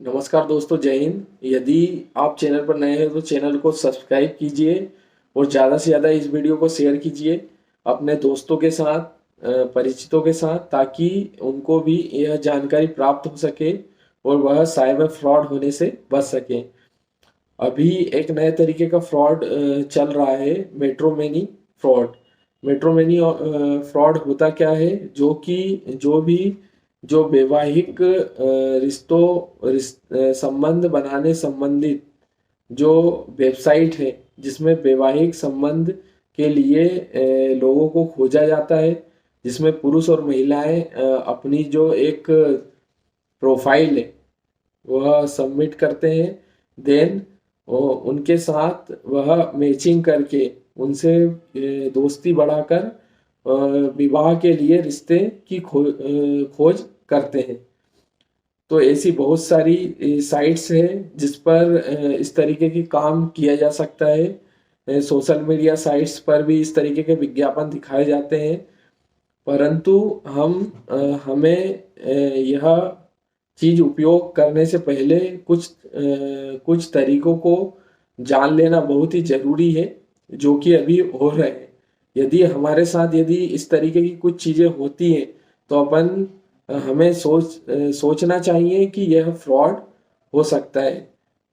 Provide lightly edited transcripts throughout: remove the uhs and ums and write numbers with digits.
नमस्कार दोस्तों, जय हिंद। यदि आप चैनल पर नए हैं तो चैनल को सब्सक्राइब कीजिए और ज़्यादा से ज़्यादा इस वीडियो को शेयर कीजिए अपने दोस्तों के साथ, परिचितों के साथ, ताकि उनको भी यह जानकारी प्राप्त हो सके और वह साइबर फ्रॉड होने से बच सकें। अभी एक नए तरीके का फ्रॉड चल रहा है, मेट्रोमनी फ्रॉड। मेट्रोमनी फ्रॉड होता क्या है, जो वैवाहिक संबंध बनाने संबंधित जो वेबसाइट है, जिसमें वैवाहिक संबंध के लिए लोगों को खोजा जाता है, जिसमें पुरुष और महिलाएं अपनी जो एक प्रोफाइल है वह सबमिट करते हैं। देन उनके साथ वह मैचिंग करके उनसे दोस्ती बढ़ाकर विवाह के लिए रिश्ते की खोज करते हैं। तो ऐसी बहुत सारी साइट्स हैं जिस पर इस तरीके की काम किया जा सकता है। सोशल मीडिया साइट्स पर भी इस तरीके के विज्ञापन दिखाए जाते हैं, परंतु हमें यह चीज उपयोग करने से पहले कुछ तरीकों को जान लेना बहुत ही जरूरी है, जो कि अभी हो रहे हैं। यदि इस तरीके की कुछ चीजें होती हैं तो हमें सोचना चाहिए कि यह फ्रॉड हो सकता है।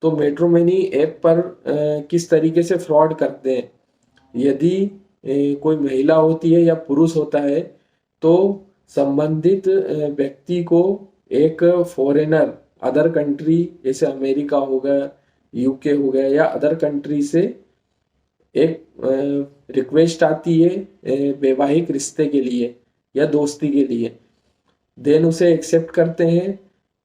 तो मेट्रोमनी ऐप पर किस तरीके से फ्रॉड करते हैं, यदि कोई महिला होती है या पुरुष होता है तो संबंधित व्यक्ति को एक फॉरेनर, अदर कंट्री जैसे अमेरिका हो गया, यूके हो गया, या अदर कंट्री से एक रिक्वेस्ट आती है वैवाहिक रिश्ते के लिए या दोस्ती के लिए। देन उसे एक्सेप्ट करते हैं,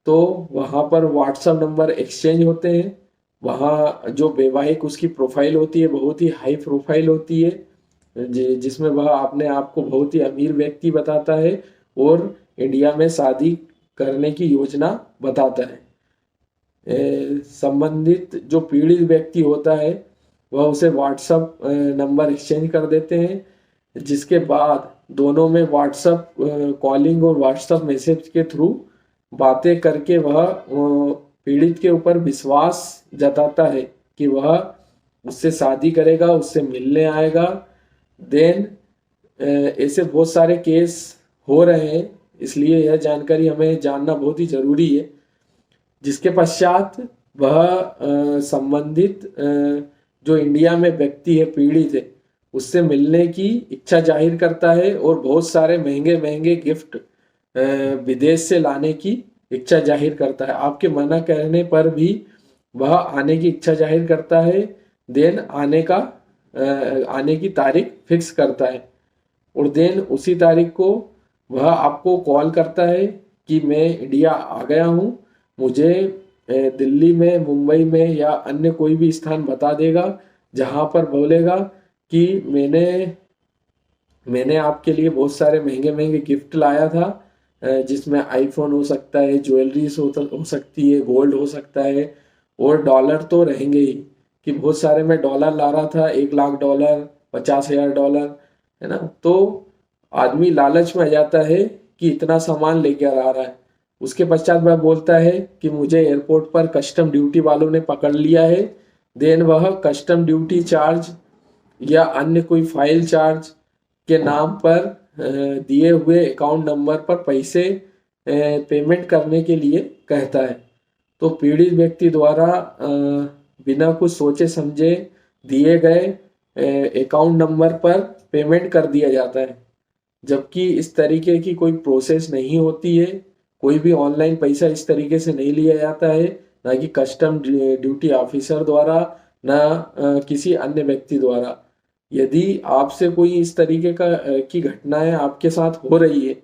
तो वहाँ पर व्हाट्सएप नंबर एक्सचेंज होते हैं। वहाँ जो वैवाहिक उसकी प्रोफाइल होती है बहुत ही हाई प्रोफाइल होती है, जिसमें वह अपने आप को बहुत ही अमीर व्यक्ति बताता है और इंडिया में शादी करने की योजना बताता है। संबंधित जो पीड़ित व्यक्ति होता है वह उसे व्हाट्सएप नंबर एक्सचेंज कर देते हैं, जिसके बाद दोनों में व्हाट्सएप कॉलिंग और व्हाट्सएप मैसेज के थ्रू बातें करके वह पीड़ित के ऊपर विश्वास जताता है कि वह उससे शादी करेगा, उससे मिलने आएगा। देन ऐसे बहुत सारे केस हो रहे हैं, इसलिए यह जानकारी हमें जानना बहुत ही जरूरी है। जिसके पश्चात वह संबंधित जो इंडिया में व्यक्ति है, पीड़ित है, उससे मिलने की इच्छा जाहिर करता है और बहुत सारे महंगे महंगे गिफ्ट विदेश से लाने की इच्छा जाहिर करता है। आपके मना कहने पर भी वह आने की इच्छा जाहिर करता है। देन आने की तारीख फिक्स करता है और देन उसी तारीख को वह आपको कॉल करता है कि मैं इंडिया आ गया हूँ, मुझे दिल्ली में, मुंबई में या अन्य कोई भी स्थान बता देगा जहाँ पर बोलेगा कि मैंने आपके लिए बहुत सारे महंगे महंगे गिफ्ट लाया था, जिसमें आईफोन हो सकता है, ज्वेलरीज हो सकती है, गोल्ड हो सकता है, और डॉलर तो रहेंगे ही कि बहुत सारे मैं डॉलर ला रहा था, 1 लाख डॉलर, 50,000 डॉलर, है ना। तो आदमी लालच में आ जाता है कि इतना सामान लेकर आ रहा है। उसके पश्चात वह बोलता है कि मुझे एयरपोर्ट पर कस्टम ड्यूटी वालों ने पकड़ लिया है। देन वह कस्टम ड्यूटी चार्ज या अन्य कोई फाइल चार्ज के नाम पर दिए हुए अकाउंट नंबर पर पैसे पेमेंट करने के लिए कहता है। तो पीड़ित व्यक्ति द्वारा बिना कुछ सोचे समझे दिए गए अकाउंट नंबर पर पेमेंट कर दिया जाता है, जबकि इस तरीके की कोई प्रोसेस नहीं होती है। कोई भी ऑनलाइन पैसा इस तरीके से नहीं लिया जाता है, ना कि कस्टम ड्यूटी ऑफिसर द्वारा, ना किसी अन्य व्यक्ति द्वारा। यदि आपसे कोई इस तरीके की घटनाएं आपके साथ हो रही है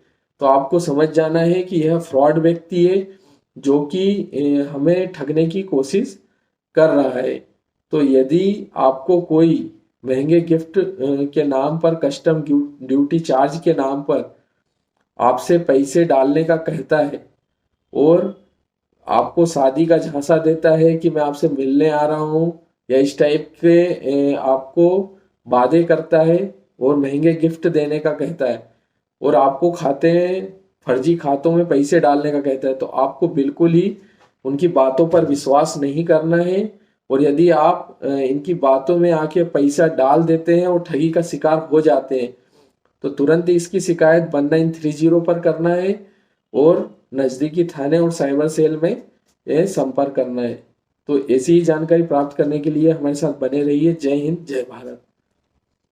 तो आपको समझ जाना है कि यह फ्रॉड व्यक्ति है, जो कि हमें ठगने की कोशिश कर रहा है। तो यदि आपको कोई महंगे गिफ्ट के नाम पर, कस्टम ड्यूटी चार्ज के नाम पर आपसे पैसे डालने का कहता है और आपको शादी का झांसा देता है कि मैं आपसे मिलने आ रहा हूँ, या इस टाइप के आपको वादे करता है और महंगे गिफ्ट देने का कहता है और आपको फर्जी खातों में पैसे डालने का कहता है, तो आपको बिल्कुल ही उनकी बातों पर विश्वास नहीं करना है। और यदि आप इनकी बातों में आके पैसा डाल देते हैं और ठगी का शिकार हो जाते हैं तो तुरंत इसकी शिकायत 1930 पर करना है और नज़दीकी थाने और साइबर सेल में संपर्क करना है। तो ऐसी ही जानकारी प्राप्त करने के लिए हमारे साथ बने रहिए। जय हिंद, जय भारत।